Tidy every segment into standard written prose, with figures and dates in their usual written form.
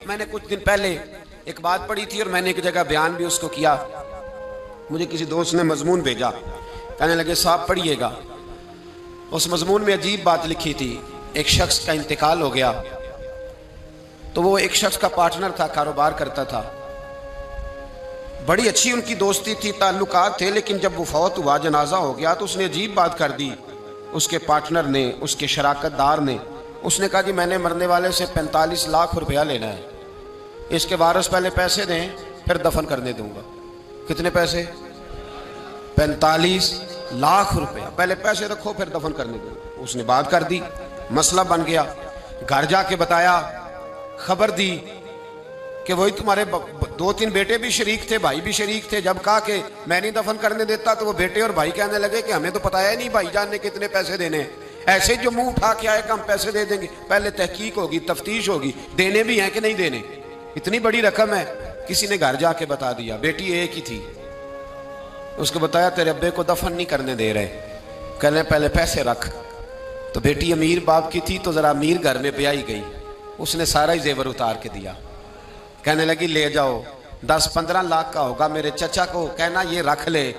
मैंने कुछ दिन पहले एक बात पढ़ी थी और मैंने एक जगह बयान भी उसको किया। मुझे किसी दोस्त ने मजमून भेजा, कहने लगे साहब पढ़िएगा। उस मजमून में अजीब बात लिखी थी। एक शख्स का इंतकाल हो गया, तो वो एक शख्स का पार्टनर था, कारोबार करता था, बड़ी अच्छी उनकी दोस्ती थी, ताल्लुकात थे, लेकिन जब वो फौत हुआ, जनाजा हो गया, तो उसने अजीब बात कर दी। उसके पार्टनर ने, उसके शराकतदार ने, उसने कहा जी मैंने मरने वाले से 45 लाख रुपया लेना है, इसके वारिस पहले पैसे दें फिर दफन करने दूंगा। कितने पैसे? 45 लाख रुपया, पहले पैसे रखो फिर दफन करने दूंगा। उसने बात कर दी, मसला बन गया। घर जाके बताया, खबर दी कि वही तुम्हारे 2-3 बेटे भी शरीक थे, भाई भी शरीक थे। जब कहा कि मैं नहीं दफन करने देता, तो वो बेटे और भाई कहने लगे कि हमें तो पता है नहीं भाईजान ने कितने पैसे देने, ऐसे जो मुंह उठा के आए कि हम पैसे दे देंगे। पहले तहकीक होगी, तफ्तीश होगी, देने भी हैं कि नहीं देने। इतनी बड़ी रकम है। किसी ने घर जाके बता दिया, बेटी एक ही थी, उसको बताया तेरे अब्बे को दफन नहीं करने दे रहे, कहने पहले पैसे रख। तो बेटी अमीर बाप की थी, तो जरा अमीर घर में ब्याही गई, उसने सारा ही जेवर उतार के दिया। कहने लगी ले जाओ, 10-15 लाख का होगा, मेरे चचा को कहना ये रख ले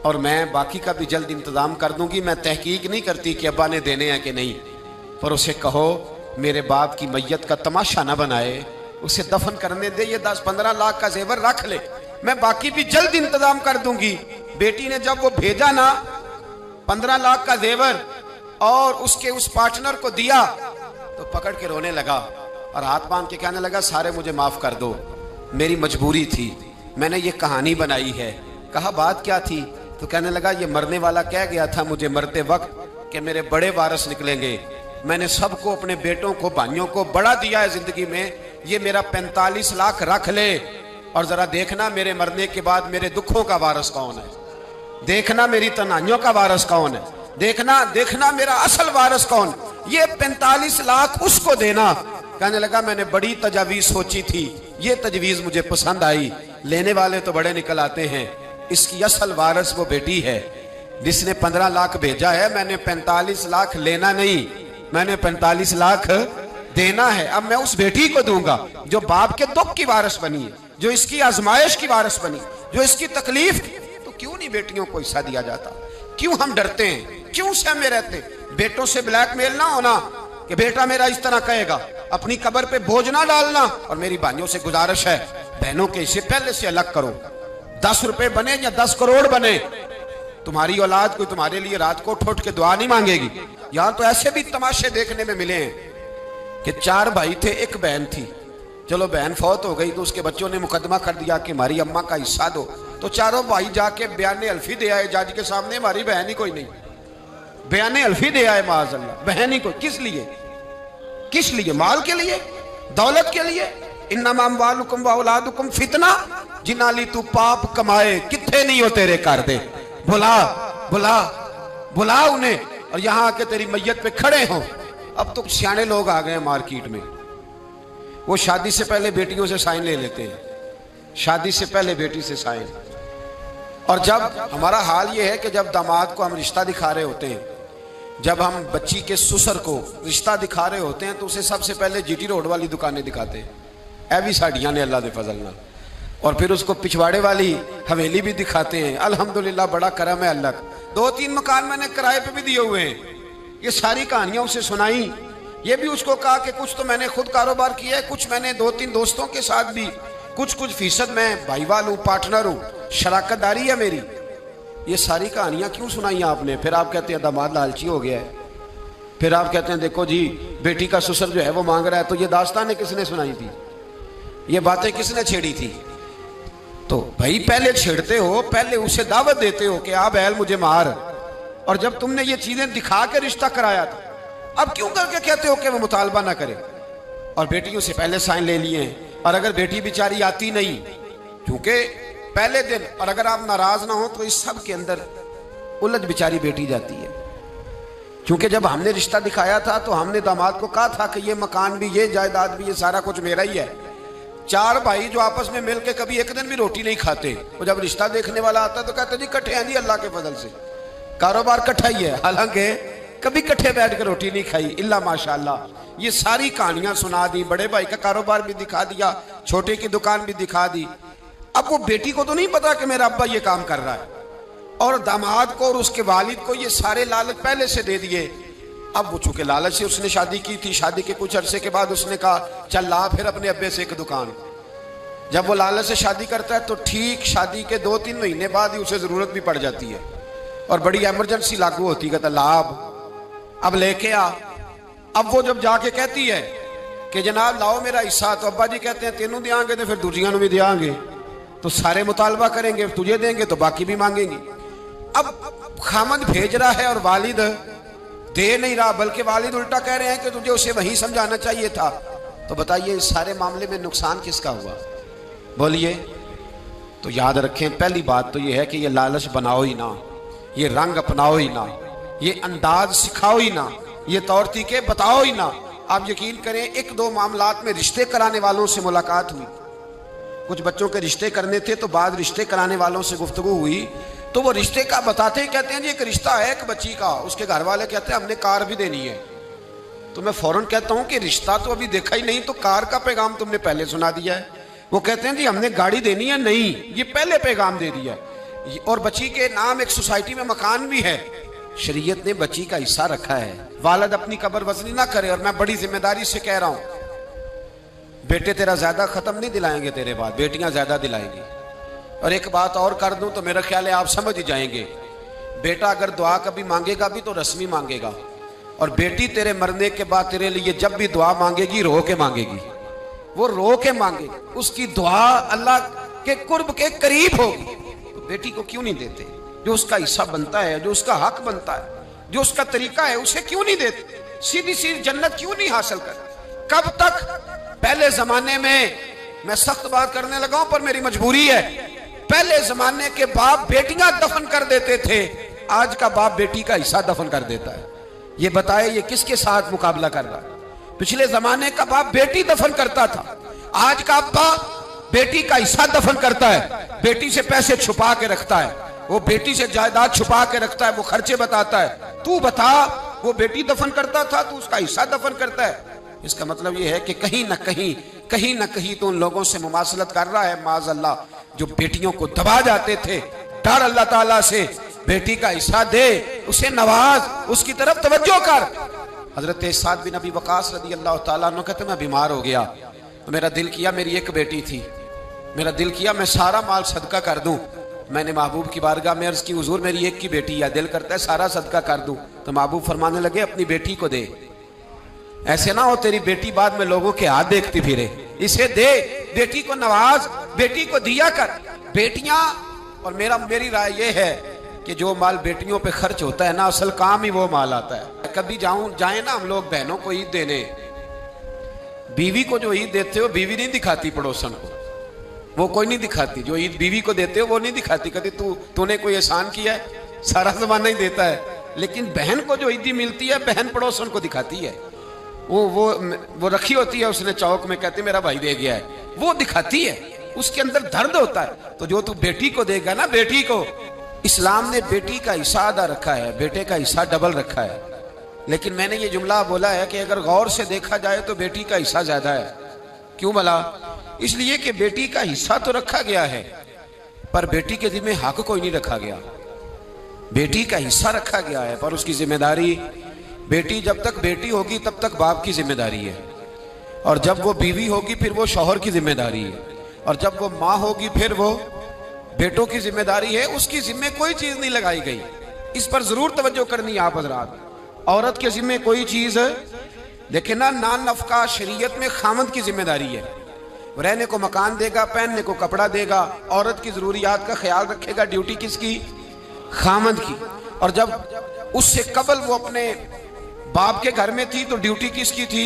और मैं बाकी का भी जल्द इंतजाम कर दूंगी। मैं तहकीक नहीं करती कि अब्बा ने देने हैं कि नहीं, पर उसे कहो मेरे बाप की मैयत का तमाशा ना बनाए, उसे दफन करने दे, ये 10-15 लाख का जेवर रख ले, मैं बाकी भी जल्द इंतजाम कर दूंगी। बेटी ने जब वो भेजा ना 15 लाख का जेवर और उसके उस पार्टनर को दिया, तो पकड़ के रोने लगा और हाथ बांध के कहने लगा सारे मुझे माफ कर दो, मेरी मजबूरी थी, मैंने ये कहानी बनाई है। कहा बात क्या थी? तो कहने लगा ये मरने वाला कह गया था मुझे मरते वक्त कि मेरे बड़े वारिस निकलेंगे, मैंने सबको, अपने बेटों को, भाइयों को बड़ा दिया है जिंदगी में, ये मेरा 45 लाख रख ले और जरा देखना मेरे मरने के बाद मेरे दुखों का वारिस कौन है, देखना मेरी तनाइयों का वारिस कौन है, देखना मेरा असल वारिस कौन, ये 45 लाख उसको देना। कहने लगा मैंने बड़ी तजावीज सोची थी, ये तजवीज मुझे पसंद आई, लेने वाले तो बड़े निकल आते हैं, इसकी असल वारिस वो बेटी है जिसने 15 लाख भेजा है। मैंने 45 लाख लेना नहीं, मैंने 45 लाख देना है। अब मैं उस बेटी को दूंगा जो बाप के दुख की वारिस बनी है, जो इसकी आजमाइश की वारिस बनी, जो इसकी तकलीफ। तो क्यों नहीं बेटियों को हिस्सा दिया जाता? क्यों हम डरते हैं, क्यों सहमे रहते? बेटों से ब्लैकमेल ना होना कि बेटा मेरा इस तरह कहेगा, अपनी कब्र पे बोझ ना डालना। और मेरी भाइयों से गुजारिश है, बहनों के हिस्से पहले से अलग करो, 10 रुपए बने या 10 करोड़ बने, तुम्हारी औलाद कोई तुम्हारे लिए रात को उठ के दुआ नहीं मांगेगी। यहां तो ऐसे भी तमाशे देखने में मिले हैं कि 4 भाई थे, एक बहन थी, चलो बहन फौत हो गई तो उसके बच्चों ने मुकदमा कर दिया कि हमारी अम्मा का हिस्सा दो, तो चारों भाई जाके बयान अल्फी दे आए जज के सामने, हमारी बहन ही कोई नहीं, बयान अल्फी दे आए माज़अल्लाह, बहन ही कोई। किस लिए? किस लिए? माल के लिए, दौलत के लिए। इन्नमा अम्वालुकुम व औलादुकुम फितना, जिनाली तू पाप कमाए किथे नहीं हो तेरे कर दे, बुला बुला बुला उन्हें, और यहां आके तेरी मैयत पे खड़े हो। अब तो सियाने लोग आ गए मार्केट में, वो शादी से पहले बेटियों से साइन ले लेते हैं, शादी से पहले बेटी से साइन। और जब हमारा हाल ये है कि जब दामाद को हम रिश्ता दिखा रहे होते हैं, जब हम बच्ची के ससुर को रिश्ता दिखा रहे होते हैं, तो उसे सबसे पहले जीटी रोड वाली दुकानें दिखाते हैं, ऐ भी साड़ियाँ ने अल्लाह दे फजल ना, और फिर उसको पिछवाड़े वाली हवेली भी दिखाते हैं। अल्हम्दुलिल्लाह बड़ा करम है अल्लाह का, 2-3 मकान मैंने किराए पे भी दिए हुए हैं। ये सारी कहानियां उसे सुनाई, ये भी उसको कहा कि कुछ तो मैंने खुद कारोबार किया है, कुछ मैंने 2-3 दोस्तों के साथ भी, कुछ फीसद मैं भाईवाल हूँ, पार्टनर हूँ, शराकतदारी है मेरी। ये सारी कहानियां क्यों सुनाई आपने? फिर आप कहते हैं दामाद लालची हो गया है, फिर आप कहते हैं देखो जी बेटी का ससुर जो है वो मांग रहा है। तो ये दास्तानें किसने सुनाई थी, ये बातें किसने छेड़ी थी? तो भाई पहले छेड़ते हो, पहले उसे दावत देते हो कि आ बैल मुझे मार, और जब तुमने ये चीजें दिखा के रिश्ता कराया था, अब क्यों करके कहते हो कि वो मुतालबा ना करे? और बेटियों से पहले साइन ले लिए हैं, और अगर बेटी बेचारी आती नहीं क्योंकि पहले दिन, और अगर आप नाराज ना हो तो इस सब के अंदर उलझ बेचारी बेटी जाती है। क्योंकि जब हमने रिश्ता दिखाया था तो हमने दामाद को कहा था कि ये मकान भी, ये जायदाद भी, ये सारा कुछ मेरा ही है। 4 भाई जो आपस में मिलके कभी एक दिन भी रोटी नहीं खाते, वो जब रिश्ता देखने वाला आता तो कहते जी इकट्ठे हैं जी, अल्लाह के फजल से कारोबार इकट्ठा ही है, हालांकि कभी इकट्ठे बैठ कर रोटी नहीं खाई इल्ला माशाअल्लाह। ये सारी कहानियां सुना दी, बड़े भाई का कारोबार भी दिखा दिया, छोटे की दुकान भी दिखा दी। अब वो बेटी को तो नहीं पता कि मेरा अब्बा ये काम कर रहा है, और दामाद को और उसके वालिद को ये सारे लालच पहले से दे दिए। अब वो चूंकि लालच से उसने शादी की थी, शादी के कुछ अरसे के बाद उसने कहा चल ला फिर अपने अब्बे से एक दुकान। जब वो लालच से शादी करता है तो ठीक शादी के 2-3 महीने बाद ही उसे जरूरत भी पड़ जाती है और बड़ी इमरजेंसी लागू होती है। कहता लाभ अब लेके आ। अब वो जब जाके कहती है कि जनाब लाओ मेरा हिस्सा, तो अब्बा जी कहते हैं तेनू देंगे तो फिर दूसरियां भी देंगे, तो सारे मुतालबा करेंगे, तुझे देंगे तो बाकी भी मांगेंगे। अब खामद भेज रहा है और वालिद दे नहीं रहा, बल्कि वालिद उल्टा कह रहे हैं कि तुझे उसे वही समझाना चाहिए था। तो बताइए इस सारे मामले में नुकसान किसका हुआ? बोलिए। तो याद रखें, पहली बात तो यह है कि ये लालच बनाओ ही ना, ये रंग अपनाओ ही ना, ये अंदाज सिखाओ ही ना, ये तौर तरीके बताओ ही ना। आप यकीन करें 1-2 मामलात में रिश्ते कराने वालों से मुलाकात हुई, कुछ बच्चों के रिश्ते करने थे, तो बाद रिश्ते कराने वालों से गुफ्तगू हुई, तो वो रिश्ते का बताते ही कहते हैं जी एक रिश्ता है एक बच्ची का। उसके घर वाले कहते हैं हमने कार भी देनी है। तो मैं फौरन कहता हूं कि रिश्ता तो अभी देखा ही नहीं, तो कार का पैगाम तुमने पहले सुना दिया है। वो कहते हैं जी हमने गाड़ी देनी है, नहीं ये पहले पैगाम दे दिया। और बच्ची के नाम एक सोसाइटी में मकान भी है, शरीयत ने बच्ची का हिस्सा रखा है। वालिद अपनी कब्र वज़नी ना करे, और मैं बड़ी जिम्मेदारी से कह रहा हूं, बेटे तेरा ज्यादा खत्म नहीं दिलाएंगे, तेरे बाद बेटियां ज्यादा दिलाएंगी। और एक बात और कर दूं तो मेरा ख्याल है आप समझ ही जाएंगे, बेटा अगर दुआ कभी मांगेगा भी तो रस्मी मांगेगा, और बेटी तेरे मरने के बाद तेरे लिए जब भी दुआ मांगेगी रो के मांगेगी, वो रो के मांगेगी, उसकी दुआ अल्लाह के कुर्ब के करीब होगी। तो बेटी को क्यों नहीं देते? जो उसका हिस्सा बनता है, जो उसका हक बनता है, जो उसका तरीका है, उसे क्यों नहीं देते? सीधी सीधी जन्नत क्यों नहीं हासिल करते? कब तक? पहले जमाने में, मैं सख्त बात करने लगा हूं पर मेरी मजबूरी है, पहले जमाने के बाप बेटियां दफन कर देते थे, आज का बाप बेटी का हिस्सा दफन कर देता है। ये बताए ये किसके साथ मुकाबला कर रहा है? पिछले जमाने का बाप बेटी दफन करता था, आज का बाप बेटी का हिस्सा दफन करता है, बेटी से पैसे छुपा के रखता है, वो बेटी से जायदाद छुपा के रखता है, वो खर्चे बताता है। तू बता, वो बेटी दफन करता था, तू उसका हिस्सा दफन करता है। इसका मतलब यह है कि कहीं ना कहीं तो उन लोगों से मुमासलत कर रहा है माज़अल्लाह, जो बेटियों को दबा जाते थे। डर अल्लाह ताला से, बेटी का हिस्सा दे, उसे नवाज, उसकी तरफ तवज्जो कर। हजरत साद बिन अबी वकास रदी अल्लाह ताला अन्हु कहते मैं बीमार हो गया, तो मेरा दिल किया, मेरी एक बेटी थी, मेरा दिल किया मैं सारा माल सदका कर दूं। मैंने महबूब की बारगाह में अर्ज की, हुजूर मेरी एक की बेटी है, दिल करता है सारा सदका कर दूं। तो महबूब फरमाने लगे अपनी बेटी को दे, ऐसे ना हो तेरी बेटी बाद में लोगों के हाथ देखती फिरे, इसे दे, बेटी को नवाज, बेटी को दिया कर। बेटियां, और मेरी राय यह है कि जो माल बेटियों पे खर्च होता है ना, असल काम ही वो माल आता है। कभी जाए ना हम लोग बहनों को ईद देने, बीवी को जो ईद देते हो बीवी नहीं दिखाती पड़ोसन को, वो कोई नहीं दिखाती। जो ईद बीवी को देते हो वो नहीं दिखाती, कहती तूने कोई एहसान किया है, सारा जमाना ही देता है। लेकिन बहन को जो ईदी मिलती है बहन पड़ोसन को दिखाती है, वो रखी होती है उसने चौक में, कहते मेरा भाई दे गया है, वो दिखाती है, उसके अंदर दर्द होता है। तो जो तू बेटी को देगा ना, बेटी को, इस्लाम ने बेटी का हिस्सा आधा रखा है, बेटे का हिस्सा डबल रखा है। लेकिन मैंने ये जुमला बोला है कि अगर गौर से देखा जाए तो बेटी का हिस्सा ज्यादा है। क्यों भला? इसलिए कि बेटी का हिस्सा तो रखा गया है, पर बेटी के जिम्मे हक कोई नहीं रखा गया। बेटी का हिस्सा रखा गया है पर उसकी जिम्मेदारी, बेटी जब तक बेटी होगी तब तक बाप की जिम्मेदारी है, और जब वो बीवी होगी फिर वो शौहर की जिम्मेदारी है, और जब वो माँ होगी फिर वो बेटों की जिम्मेदारी है। उसकी जिम्मे कोई चीज नहीं लगाई गई, इस पर जरूर तवज्जो करनी है आप हजरात। औरत के जिम्मे कोई चीज देखे ना, नान नफका शरीयत में खामद की जिम्मेदारी है, रहने को मकान देगा, पहनने को कपड़ा देगा, औरत की जरूरियात का ख्याल रखेगा, ड्यूटी किसकी? खामद की। और जब उससे कबल वो अपने बाप के घर में थी तो ड्यूटी किसकी थी?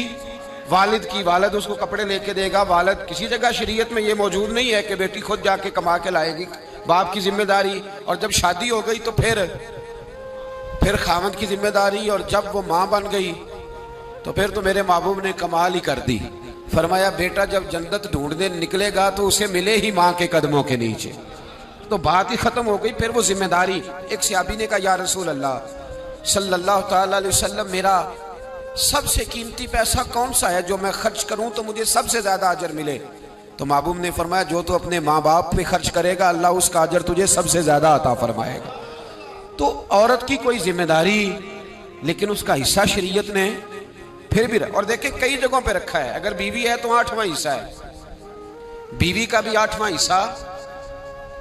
वालिद की। वालिद उसको कपड़े लेके देगा, वालिद, किसी जगह शरीयत में ये मौजूद नहीं है कि बेटी खुद जाके कमा के लाएगी, बाप की जिम्मेदारी। और जब शादी हो गई तो फिर खामद की जिम्मेदारी, और जब वो माँ बन गई तो फिर तो मेरे महबूब ने कमाल ही कर दी। फरमाया बेटा जब जन्नत ढूंढने निकलेगा तो उसे मिले ही माँ के कदमों के नीचे। तो बात ही खत्म हो गई, फिर वो जिम्मेदारी। एक सहाबी ने कहा या रसूल अल्लाह सल्लल्लाहु तआला अलैहि वसल्लम, मेरा सबसे कीमती पैसा कौन सा है जो मैं खर्च करूं तो मुझे सबसे ज्यादा अजर मिले? तो महबूब ने फरमाया, जो तो अपने माँ बाप पे खर्च करेगा अल्लाह उसका अजर तुझे सबसे ज्यादा अता फरमाएगा। तो औरत की कोई जिम्मेदारी, लेकिन उसका हिस्सा शरीयत ने फिर भी और देखे कई जगहों पे रखा है। अगर बीवी है तो 8वां हिस्सा है, बीवी का भी 8वां हिस्सा,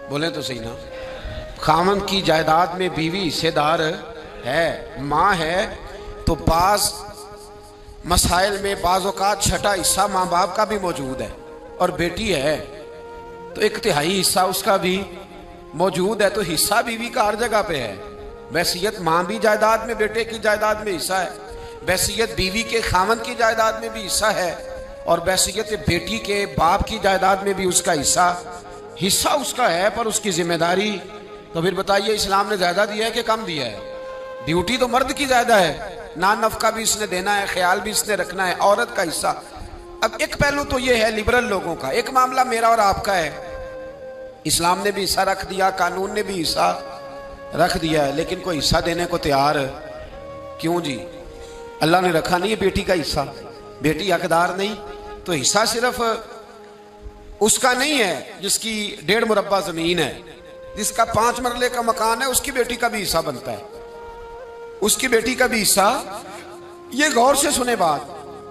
बोले तो सही ना। खामन की जायदाद में बीवी हिस्सेदार है, माँ है तो बाज मसाइल में बाज़ औक़ात छठा हिस्सा माँ बाप का भी मौजूद है, और बेटी है तो 1/3 हिस्सा उसका भी मौजूद है। तो हिस्सा बीवी का हर जगह पे है। वसीयत माँ भी जायदाद में, बेटे की जायदाद में हिस्सा है। वसीयत बीवी के खामन की जायदाद में भी हिस्सा है, और वसीयत बेटी के बाप की जायदाद में भी उसका हिस्सा उसका है, पर उसकी जिम्मेदारी। तो फिर बताइए, इस्लाम ने ज्यादा दिया है कि कम दिया है? ड्यूटी तो मर्द की ज्यादा है, ना नफका भी इसने देना है, ख्याल भी इसने रखना है, औरत का हिस्सा। अब एक पहलू तो ये है लिबरल लोगों का, एक मामला मेरा और आपका है। इस्लाम ने भी हिस्सा रख दिया, कानून ने भी हिस्सा रख दिया है, लेकिन कोई हिस्सा देने को तैयार क्यों जी? अल्लाह ने रखा नहीं है बेटी का हिस्सा, बेटी हकदार नहीं। तो हिस्सा सिर्फ उसका नहीं है जिसकी 1.5 मुरब्बा जमीन है, जिसका 5 मरले का मकान है, उसकी बेटी का भी हिस्सा बनता है, उसकी बेटी का भी हिस्सा। ये गौर से सुने बात,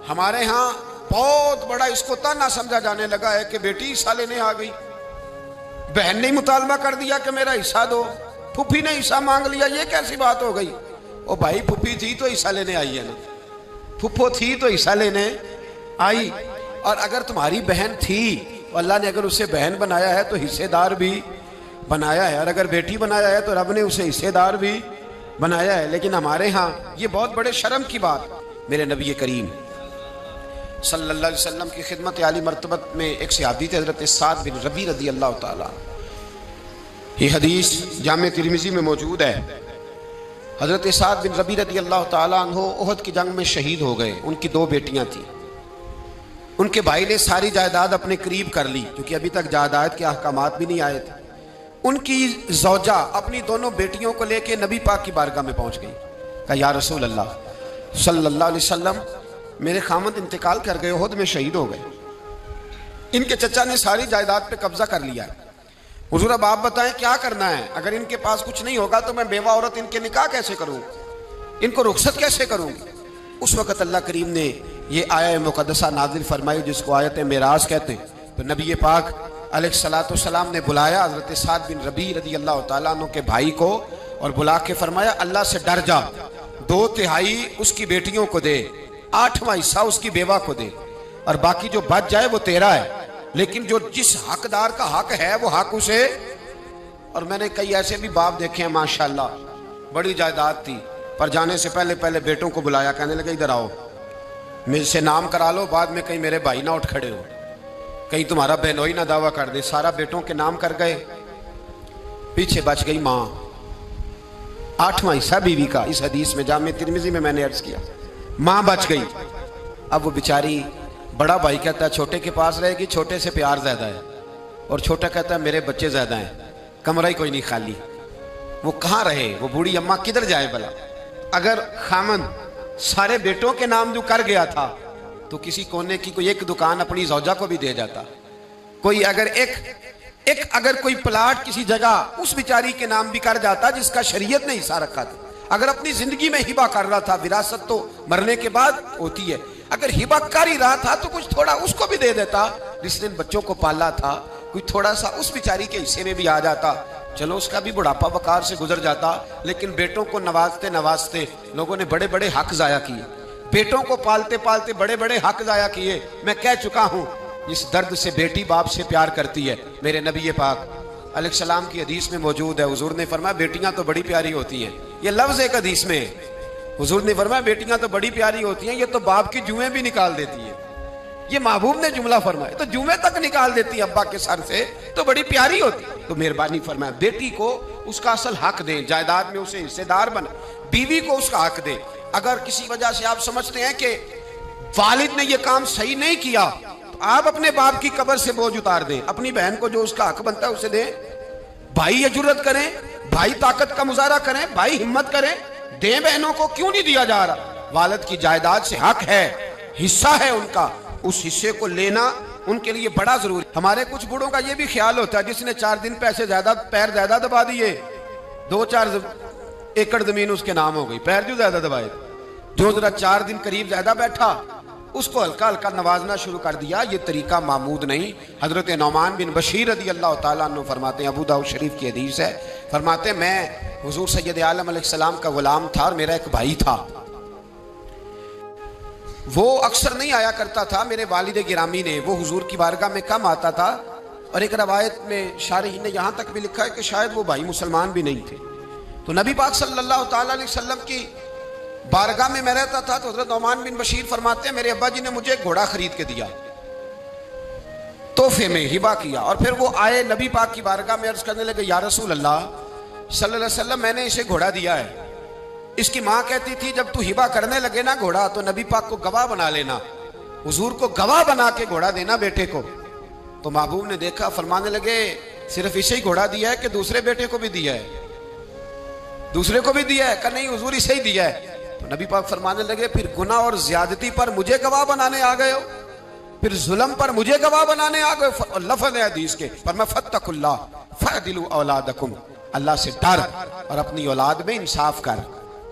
हमारे यहाँ बहुत बड़ा इसको ताना समझा जाने लगा है कि बेटी हिस्सा लेने आ गई, बहन ने मुतालबा कर दिया कि मेरा हिस्सा दो, फूफी ने हिस्सा मांग लिया, ये कैसी बात हो गई? ओ भाई, फूफी थी तो हिस्सा लेने आई है ना, फूफो थी तो हिस्सा लेने आई। और अगर तुम्हारी बहन थी तो अल्लाह ने अगर उसे बहन बनाया है तो हिस्सेदार भी बनाया है, और अगर बेटी बनाया है तो रब ने उसे हिस्सेदार भी बनाया है। लेकिन हमारे यहाँ ये बहुत बड़े शर्म की बात, मेरे नबी करीम सल्लल्लाहु अलैहि वसल्लम की खिदमत आली मर्तबत में एक सहाबी थे, हज़रत साद बिन रबी रदी अल्लाह ताला। ये हदीस जामे तिरमिज़ी में मौजूद है। हज़रत साद बिन रबी रदी अल्लाह ताला अन्हो ओहद की जंग में शहीद हो गए। उनकी 2 बेटियां थीं। उनके भाई ने सारी जायदाद अपने करीब कर ली, क्योंकि अभी तक जायदाद के अहकामात भी नहीं आए थे। उनकी ज़ौजा अपनी दोनों बेटियों को लेके नबी पाक की बारगाह में पहुंच गई। कहा, या रसूल अल्लाह सल्लल्लाहु अलैहि वसल्लम, मेरे खामद इंतकाल कर गए, ओहद में शहीद हो गए, इनके चचा ने सारी जायदाद पे कब्जा कर लिया है। हुजूर अब आप बताएं क्या करना है? अगर इनके पास कुछ नहीं होगा तो मैं बेवा औरत इनके निकाह कैसे करूँ, इनको रुखसत कैसे करूँगी? उस वक़्त अल्लाह करीम ने ये आया मुक़द्दसा नाज़िल फरमाई, जिसको आयत मेराज कहते हैं। तो नबी पाक अलैहिस्सलाम ने बुलाया हज़रत साद बिन रबी रदी अल्लाह ताला अन्हु के भाई को, और बुला के फरमाया, अल्लाह से डर जा, 2/3 उसकी बेटियों को दे, 8वां हिस्सा उसकी बेवा को दे, और बाकी जो बच जाए वो तेरा है, लेकिन जो जिस हकदार का हक है वो हक उसे। और मैंने कई ऐसे भी बाप देखे हैं माशाल्लाह, बड़ी जायदाद थी, पर जाने से पहले पहले बेटों को बुलाया, कहने लगे इधर आओ, मेरे से नाम करा लो, बाद में कहीं मेरे भाई ना उठ खड़े हो, कहीं तुम्हारा बहनोई ना दावा कर दे। सारा बेटों के नाम कर गए, पीछे बच गई माँ, 8वां हिस्सा बीवी का। इस हदीस में जामे तिरमिज़ी में मैंने अर्ज किया, माँ बच गई। अब वो बेचारी, बड़ा भाई कहता है छोटे के पास रहेगी, छोटे से प्यार ज्यादा है, और छोटा कहता है मेरे बच्चे ज्यादा हैं, कमरा ही कोई नहीं खाली। वो कहाँ रहे, वो बूढ़ी अम्मा किधर जाए भला? अगर खामन सारे बेटों के नाम जो कर गया था तो किसी कोने की कोई एक दुकान अपनी ज़ौजा को भी दे जाता। कोई अगर अगर कोई प्लाट किसी जगह उस बेचारी के नाम भी कर जाता जिसका शरीयत ने हिस्सा रखा था। अगर अपनी जिंदगी में हिबा कर रहा था, विरासत तो मरने के बाद होती है, अगर हिबा कर ही रहा था तो कुछ थोड़ा उसको भी दे देता, जिसने बच्चों को पाला था, कोई थोड़ा सा उस बेचारी के हिस्से में भी आ जाता, चलो उसका भी बुढ़ापा वकार से गुजर जाता। लेकिन बेटों को नवाजते नवाजते लोगों ने बड़े बड़े हक जाया किए, बेटों को पालते पालते बड़े बड़े हक जाया किए। मैं कह चुका हूं, इस दर्द से बेटी बाप से प्यार करती है। मेरे नबी पाक अलैहिस्सलाम की हदीस में मौजूद है, हुजूर ने फरमाया बेटियां तो बड़ी प्यारी होती हैं। ये लफ्ज एक हदीस में हुजूर ने फरमाया बेटियां तो बड़ी प्यारी होती हैं, ये तो बाप की जुएं भी निकाल देती है। ये महबूब ने जुमला फरमाया, तो जुएं तक निकाल देती है अब्बा के सर से, तो बड़ी प्यारी होती। तो मेहरबानी फरमाया बेटी को उसका असल हक दें, जायदाद में उसे हिस्सेदार बना, बीवी को उसका हक दें। अगर किसी वजह से आप समझते हैं कि वालिद ने यह काम सही नहीं किया, तो आप अपने बाप की कब्र से बोझ उतार दें, अपनी बहन को जो उसका हक बनता है उसे दें। भाई ये जुर्रत करें, भाई ताकत का मुजाहरा करें, भाई हिम्मत करें, दें बहनों को, क्यों नहीं दिया जा रहा? वालिद की जायदाद से हक है, हिस्सा है उनका, उस हिस्से को लेना उनके लिए बड़ा जरूरी। हमारे कुछ बूढ़ों का ये भी ख्याल होता है जिसने 4 दिन पैर ज्यादा दबा दिए, 2-4 एकड़ जमीन उसके नाम हो गई, पैर जो ज्यादा दबाए, जो जरा 4 दिन करीब ज्यादा बैठा उसको हल्का हल्का नवाजना शुरू कर दिया। ये तरीका मामूद नहीं। हजरत नौमान बिन बशीर रदी अल्लाह तआला अन्हु फरमाते हैं, अबू दाऊद शरीफ की हदीस है, फरमाते मैं हुजूर सैयद आलम अलैहिस्सलाम का गुलाम था और मेरा एक भाई था, वो अक्सर नहीं आया करता था। मेरे वालिद गिरामी ने, वो हुजूर की बारगाह में कम आता था, और एक रवायत में शारिह ने यहां तक भी लिखा है कि शायद वो भाई मुसलमान भी नहीं थे। तो नबी पाक सल्लल्लाहु तआला अलैहि वसल्लम की बारगाह में मैं रहता था, तो हज़रत नौमान बिन बशीर फरमाते हैं मेरे अब्बा जी ने मुझे एक घोड़ा खरीद के दिया, तोहफे में हिबा किया। और फिर वो आए नबी पाक की बारगाह में, अर्ज करने लगे या रसूल अल्लाह सल्लल्लाहु अलैहि वसल्लम मैंने इसे घोड़ा दिया है। इसकी माँ कहती थी जब तू हिबा करने लगे ना घोड़ा तो नबी पाक को गवाह बना लेना, हुजूर को गवाह बना के घोड़ा देना बेटे को। तो महबूब ने देखा, फरमाने लगे सिर्फ इसे ही घोड़ा दिया है कि दूसरे बेटे को भी दिया है? दूसरे को भी दिया है? कहा नहीं हुजूर इसे ही दिया है। तो नबी पाक फरमाने लगे फिर गुनाह और ज्यादती पर मुझे गवाह बनाने आ गए हो, फिर जुल्म पर मुझे गवाह बनाने आ गए। लफ्ज़ है हदीस के, फरमा फत्तकुल्लाह फअदिलू औलादकुम, अल्लाह से डर और अपनी औलाद में इंसाफ कर,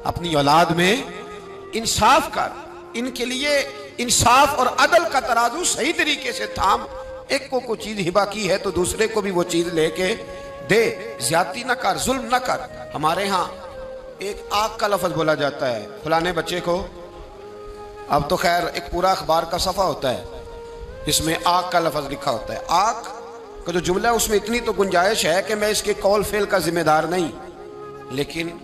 अपनी औलाद में इंसाफ कर। इनके लिए इंसाफ और अदल का तराजू सही तरीके से थाम, एक को कोई चीज हिबा की है तो दूसरे को भी वो चीज लेके दे, ज्यादती ना कर, जुल्म ना कर। हमारे यहाँ एक आग का लफ्ज बोला जाता है फलाने बच्चे को, अब तो खैर एक पूरा अखबार का सफा होता है जिसमें आग का लफ्ज लिखा होता है। आग का जो जुमला है उसमें इतनी तो गुंजाइश है कि मैं इसके कौल फेल का जिम्मेदार नहीं, लेकिन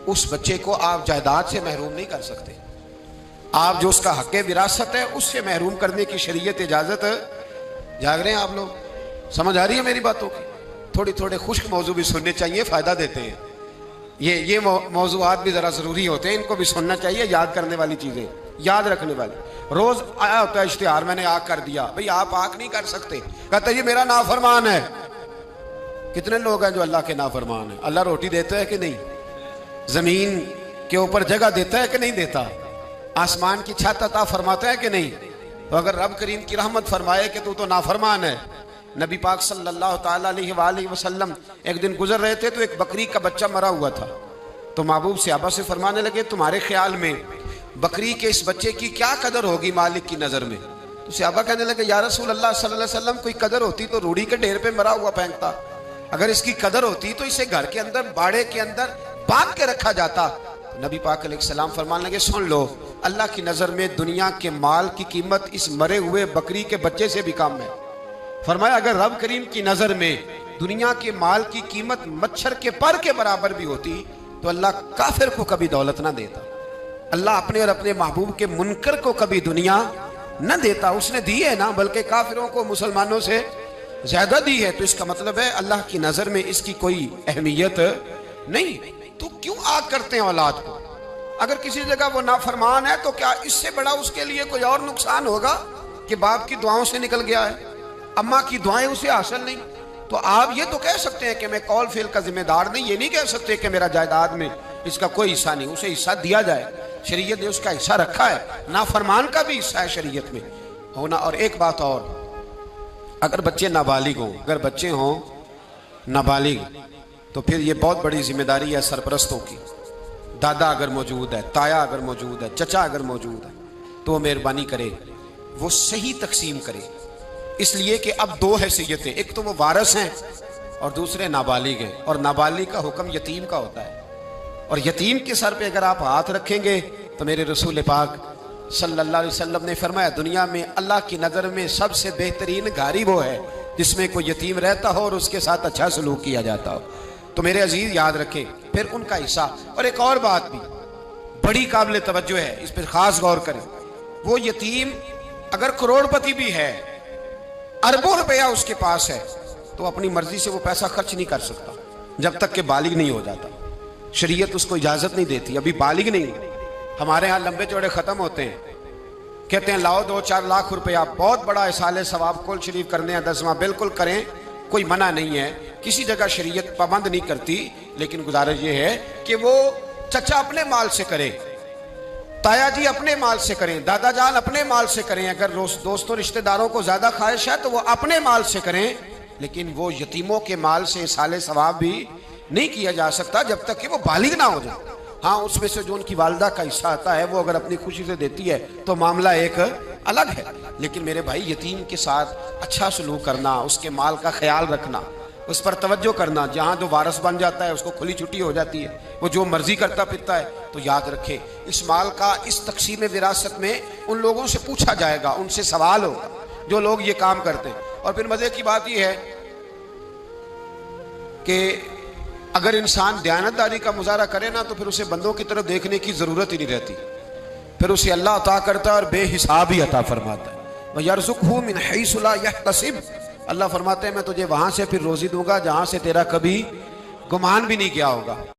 उस बच्चे को आप जायदाद से महरूम नहीं कर सकते। आप जो उसका हक विरासत है उससे महरूम करने की शरीयत इजाजत। जाग रहे हैं आप लोग? समझ आ रही है मेरी बातों की? थोड़ी थोड़े खुश्क मौजू भी सुनने चाहिए, फायदा देते हैं। ये मौजूआत भी जरा जरूरी होते हैं, इनको भी सुनना चाहिए, याद करने वाली चीजें, याद रखने वाली। रोज आया होता है इश्तिहार मैंने आग कर दिया, भाई आप आग नहीं कर सकते। कहते ये मेरा नाफरमान है। कितने लोग हैं जो अल्लाह के नाफरमान है? अल्लाह रोटी देता है कि नहीं? जमीन के ऊपर जगह देता है कि नहीं देता? आसमान की छत अता फरमाता है कि नहीं? तो अगर रब करीम की रहमत फरमाए कि तू तो नाफरमान है। नबी पाक सल्लल्लाहु ताला अलैहि वसल्लम एक दिन गुजर रहे थे तो एक बकरी का बच्चा मरा हुआ था। तो महबूब सहाबा से फरमाने लगे तुम्हारे ख्याल में बकरी के इस बच्चे की क्या कदर होगी मालिक की नजर में? तो सहाबा कहने लगे या रसूल अल्लाह सल्लल्लाहु अलैहि वसल्लम कोई कदर होती तो रूढ़ी के ढेर पे मरा हुआ फेंकता, अगर इसकी कदर होती तो इसे घर के अंदर बाड़े के अंदर बांध के रखा जाता। नबी पाक अलैहिस्सलाम फरमाने लगे सुन लो, अल्लाह की नजर में दुनिया के माल की कीमत इस मरे हुए बकरी के बच्चे से भी कम है। फरमाया अगर रब करीम की नजर में दुनिया के माल की कीमत मच्छर के पर के बराबर भी होती तो अल्लाह काफिर को कभी दौलत ना देता, अल्लाह अपने और अपने महबूब के मुनकर को कभी दुनिया न देता। उसने दी है ना, बल्कि काफिरों को मुसलमानों से ज्यादा दी है। तो इसका मतलब है अल्लाह की नजर में इसकी कोई अहमियत नहीं। तो क्यों आग करते हैं औलाद को? अगर किसी जगह वो नाफरमान है तो क्या इससे बड़ा उसके लिए कोई और नुकसान होगा कि बाप की दुआओं से निकल गया है, अम्मा की दुआएं उसे हासिल नहीं? तो आप ये तो कह सकते हैं कि मैं कौल फेल का जिम्मेदार नहीं, ये नहीं कह सकते कि मेरा जायदाद में इसका कोई हिस्सा नहीं, उसे हिस्सा दिया जाए। शरीयत ने उसका हिस्सा रखा है, नाफरमान का भी हिस्सा है शरीयत में होना। और एक बात और, अगर बच्चे नाबालिग हों, अगर बच्चे हों नाबालिग तो फिर ये बहुत बड़ी जिम्मेदारी है सरपरस्तों की। दादा अगर मौजूद है, ताया अगर मौजूद है, चचा अगर मौजूद है तो मेहरबानी करे वो सही तकसीम करे, इसलिए कि अब दो हैसियतें, एक तो वो वारिस हैं और दूसरे नाबालिग हैं। और नाबालिग का हुक्म यतीम का होता है, और यतीम के सर पे अगर आप हाथ रखेंगे तो मेरे रसूल पाक सल्लल्लाहु अलैहि वसल्लम ने फरमाया दुनिया में अल्लाह की नज़र में सबसे बेहतरीन घारी वो है जिसमें कोई यतीम रहता हो और उसके साथ अच्छा सलूक किया जाता हो। तो मेरे अजीज याद रखें फिर उनका हिस्सा। और एक और बात भी बड़ी काबिल तवज्जो है, इस पर खास गौर करें। वो यतीम अगर करोड़पति भी है, अरबों रुपया उसके पास है, तो अपनी मर्जी से वो पैसा खर्च नहीं कर सकता जब तक कि बालिग नहीं हो जाता। शरीयत उसको इजाजत नहीं देती, अभी बालिग नहीं। हमारे यहाँ लंबे चौड़े खत्म होते हैं, कहते हैं लाओ 2-4 लाख रुपया, बहुत बड़ा इसाले सवाब कुल शरीफ करने हैं 10वां, बिल्कुल करें, कोई मना नहीं है, किसी जगह शरीयत पाबंद नहीं करती। लेकिन गुजारिश ये है कि वो चचा अपने माल से करे, ताया जी अपने माल से करें, दादा जान अपने माल से करें। अगर दोस्तों रिश्तेदारों को ज्यादा ख्वाहिश है तो वो अपने माल से करें, लेकिन वो यतीमों के माल से साले सवाब भी नहीं किया जा सकता जब तक कि वो बालिग ना हो जाए। हाँ, उसमें से जो उनकी वालदा का हिस्सा आता है वो अगर अपनी खुशी से देती है तो मामला एक अलग है। लेकिन मेरे भाई, यतीम के साथ अच्छा सलूक करना, उसके माल का ख्याल रखना, उस पर तवज्जो करना। जहाँ जो वारस बन जाता है उसको खुली छुट्टी हो जाती है, वो जो मर्जी करता फिरता है, तो याद रखे इस माल का, इस तकसीम विरासत में उन लोगों से पूछा जाएगा, उनसे सवाल होगा जो लोग ये काम करते हैं। और फिर मजे की बात यह है कि अगर इंसान दयानतदारी का मुजाहरा करे ना तो फिर उसे बंदों की तरफ देखने की जरूरत ही नहीं रहती, फिर उसे अल्लाह अता करता है और बेहिसाब ही अता फरमाता है। वयरज़ुक़हु मिन हैसु ला यहतसिब, अल्लाह फरमाते हैं मैं तुझे वहां से फिर रोजी दूंगा जहां से तेरा कभी गुमान भी नहीं किया होगा।